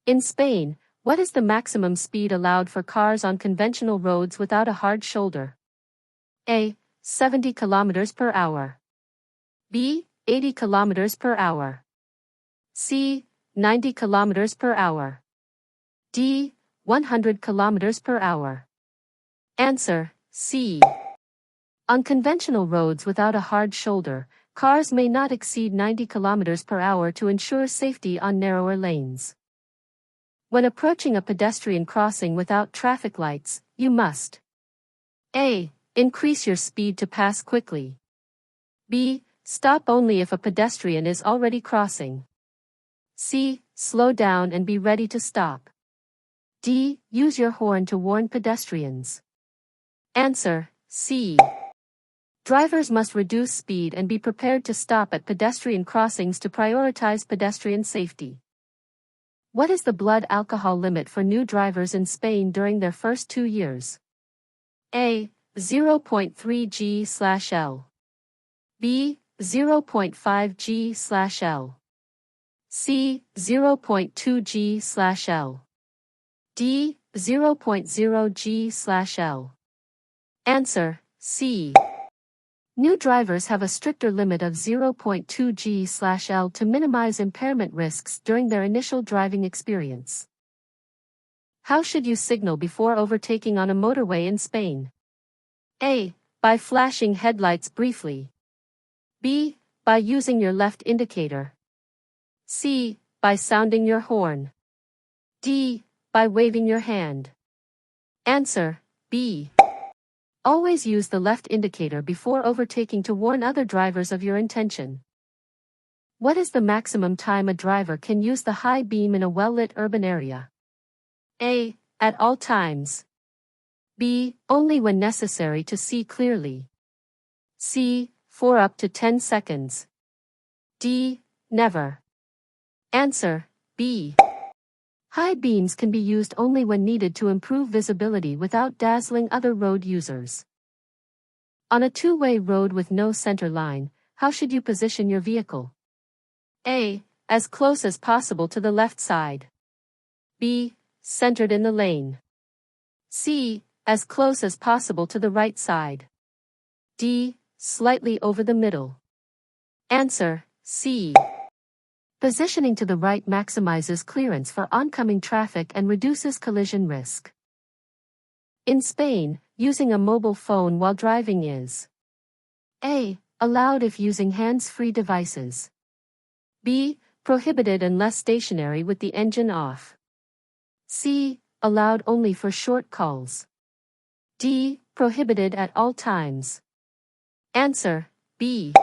In Spain, what is the maximum speed allowed for cars on conventional roads without a hard shoulder? A. 70 km per hour. B. 80 km per hour. C. 90 km per hour. D. 100 km per hour. Answer, C. On conventional roads without a hard shoulder, cars may not exceed 90 km per hour to ensure safety on narrower lanes. When approaching a pedestrian crossing without traffic lights, you must A. Increase your speed to pass quickly. B. Stop only if a pedestrian is already crossing. C. Slow down and be ready to stop. D. Use your horn to warn pedestrians. Answer, C. Drivers must reduce speed and be prepared to stop at pedestrian crossings to prioritize pedestrian safety. What is the blood alcohol limit for new drivers in Spain during their first 2 years? A. 0.3 g/L. B. 0.5 g/L. C. 0.2 g/L. D. 0.0 g/L. Answer, C. New drivers have a stricter limit of 0.2 g/L to minimize impairment risks during their initial driving experience. How should you signal before overtaking on a motorway in Spain? A. By flashing headlights briefly. B. By using your left indicator. C. By sounding your horn. D. By waving your hand. Answer, B. Always use the left indicator before overtaking to warn other drivers of your intention. What is the maximum time a driver can use the high beam in a well-lit urban area? A. At all times. B. Only when necessary to see clearly. C. For up to 10 seconds. D. Never. Answer, B. High beams can be used only when needed to improve visibility without dazzling other road users. On a two-way road with no center line, how should you position your vehicle? A. As close as possible to the left side. B. Centered in the lane. C. As close as possible to the right side. D. Slightly over the middle. Answer, C. Positioning to the right maximizes clearance for oncoming traffic and reduces collision risk. In Spain, using a mobile phone while driving is A. Allowed if using hands-free devices. B. Prohibited unless stationary with the engine off. C. Allowed only for short calls. D. Prohibited at all times. Answer, B.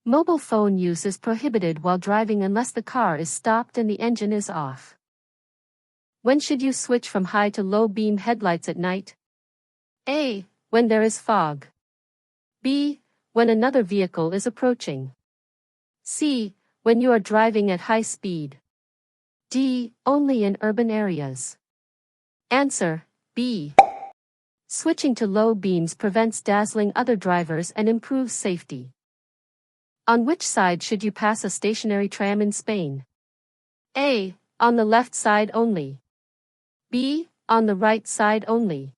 Mobile phone use is prohibited while driving unless the car is stopped and the engine is off. When should you switch from high to low beam headlights at night? A. When there is fog. B. When another vehicle is approaching. C. When you are driving at high speed. D. Only in urban areas. Answer, B. Switching to low beams prevents dazzling other drivers and improves safety. On which side should you pass a stationary tram in Spain? A. On the left side only. B. On the right side only.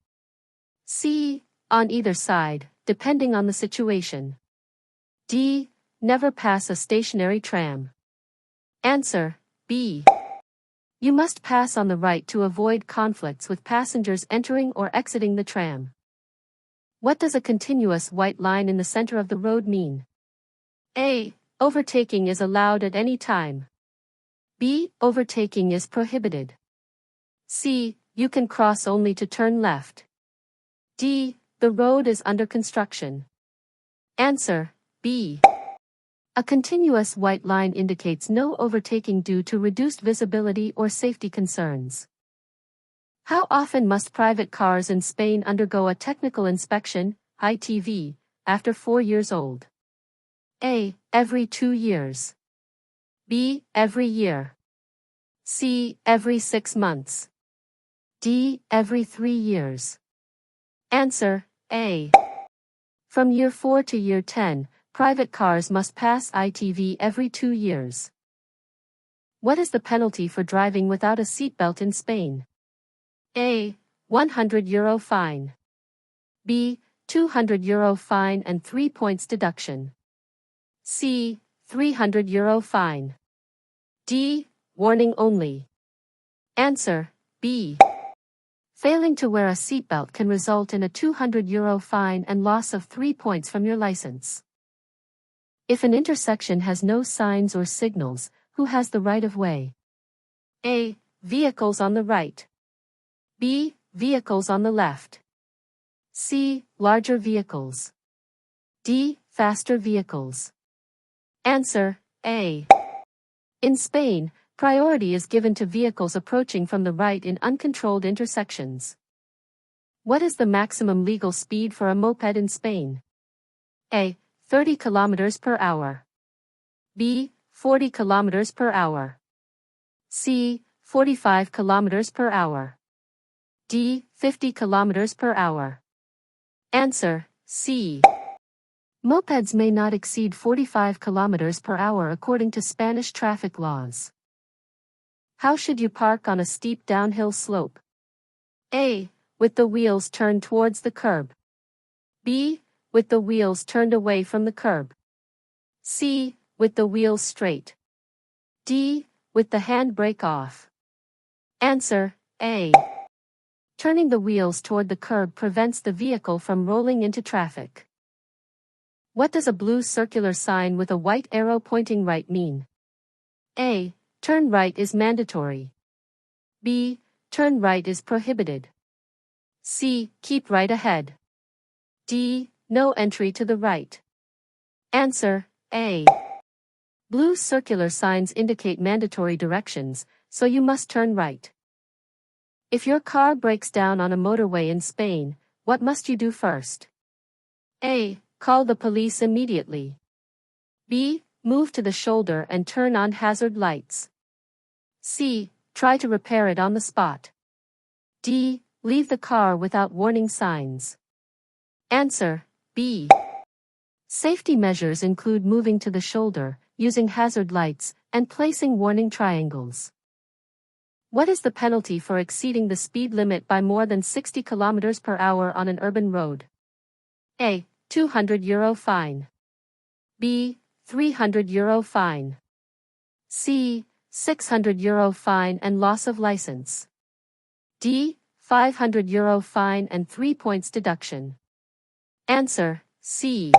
C. On either side, depending on the situation. D. Never pass a stationary tram. Answer, B. You must pass on the right to avoid conflicts with passengers entering or exiting the tram. What does a continuous white line in the center of the road mean? A. Overtaking is allowed at any time. B. Overtaking is prohibited. C. You can cross only to turn left. D. The road is under construction. Answer, B. A continuous white line indicates no overtaking due to reduced visibility or safety concerns. How often must private cars in Spain undergo a technical inspection, ITV, after 4 years old? A. Every 2 years. B. Every year. C. Every 6 months. D. Every 3 years. Answer, A. From year 4 to year 10, private cars must pass ITV every 2 years. What is the penalty for driving without a seatbelt in Spain? A. €100 fine. B. €200 fine and 3 points deduction. C. €300 fine. D. Warning only. Answer, B. Failing to wear a seatbelt can result in a €200 fine and loss of 3 points from your license. If an intersection has no signs or signals, who has the right of way? A. Vehicles on the right. B. Vehicles on the left. C. Larger vehicles. D. Faster vehicles. Answer, A. In Spain, priority is given to vehicles approaching from the right in uncontrolled intersections. What is the maximum legal speed for a moped in Spain? A. 30 km per hour. B. 40 km per hour. C. 45 km per hour. D. 50 km per hour. Answer, C. Mopeds may not exceed 45 km per hour according to Spanish traffic laws. How should you park on a steep downhill slope? A. With the wheels turned towards the curb. B. With the wheels turned away from the curb. C. With the wheels straight. D. With the handbrake off. Answer, A. Turning the wheels toward the curb prevents the vehicle from rolling into traffic. What does a blue circular sign with a white arrow pointing right mean? A. Turn right is mandatory. B. Turn right is prohibited. C. Keep right ahead. D. No entry to the right. Answer, A. Blue circular signs indicate mandatory directions, so you must turn right. If your car breaks down on a motorway in Spain, what must you do first? A. Call the police immediately. B. Move to the shoulder and turn on hazard lights. C. Try to repair it on the spot. D. Leave the car without warning signs. Answer, B. Safety measures include moving to the shoulder, using hazard lights, and placing warning triangles. What is the penalty for exceeding the speed limit by more than 60 km per hour on an urban road? A. €200 fine. B. €300 fine. C. €600 fine and loss of license. D. €500 fine and 3 points deduction. Answer, C.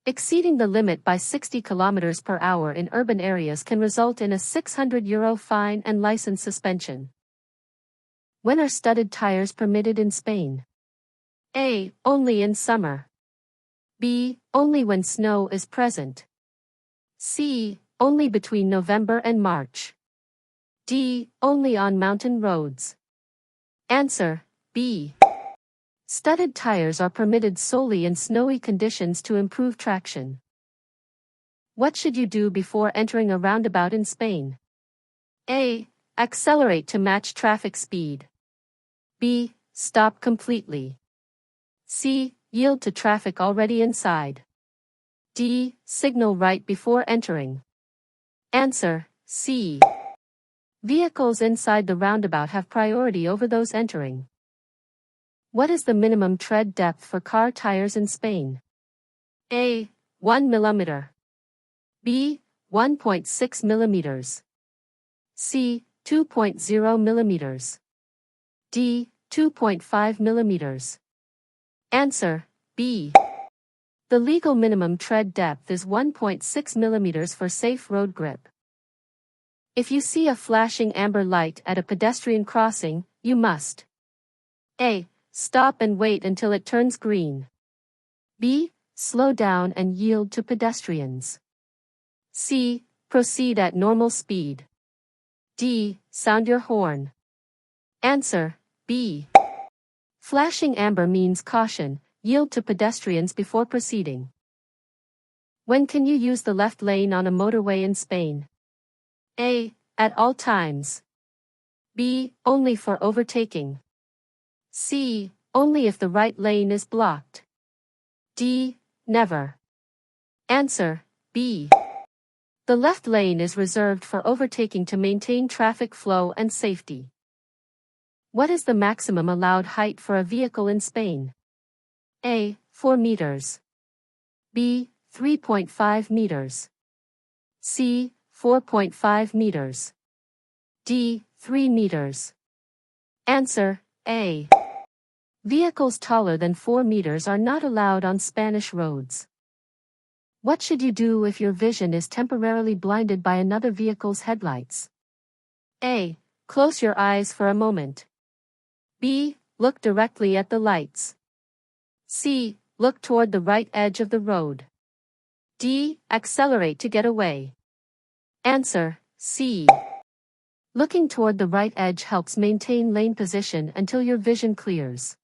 Exceeding the limit by 60 km per hour in urban areas can result in a €600 fine and license suspension. When are studded tires permitted in Spain? A. Only in summer. B. Only when snow is present. C. Only between November and March. D. Only on mountain roads. Answer, B. Studded tires are permitted solely in snowy conditions to improve traction. What should you do before entering a roundabout in Spain? A. Accelerate to match traffic speed. B. Stop completely. C. Yield to traffic already inside. D. Signal right before entering. Answer, C. Vehicles inside the roundabout have priority over those entering. What is the minimum tread depth for car tires in Spain? A. 1 mm. B. 1.6 mm. C. 2.0 mm. D. 2.5 mm. Answer, B. The legal minimum tread depth is 1.6 mm for safe road grip. If you see a flashing amber light at a pedestrian crossing, you must A. Stop and wait until it turns green. B. Slow down and yield to pedestrians. C. Proceed at normal speed. D. Sound your horn. Answer, B. Flashing amber means caution, yield to pedestrians before proceeding. When can you use the left lane on a motorway in Spain? A. At all times. B. Only for overtaking. C. Only if the right lane is blocked. D. Never. Answer, B. The left lane is reserved for overtaking to maintain traffic flow and safety. What is the maximum allowed height for a vehicle in Spain? A. 4 meters. B. 3.5 meters. C. 4.5 meters. D. 3 meters. Answer, A. Vehicles taller than 4 meters are not allowed on Spanish roads. What should you do if your vision is temporarily blinded by another vehicle's headlights? A. Close your eyes for a moment. B. Look directly at the lights. C. Look toward the right edge of the road. D. Accelerate to get away. Answer, C. Looking toward the right edge helps maintain lane position until your vision clears.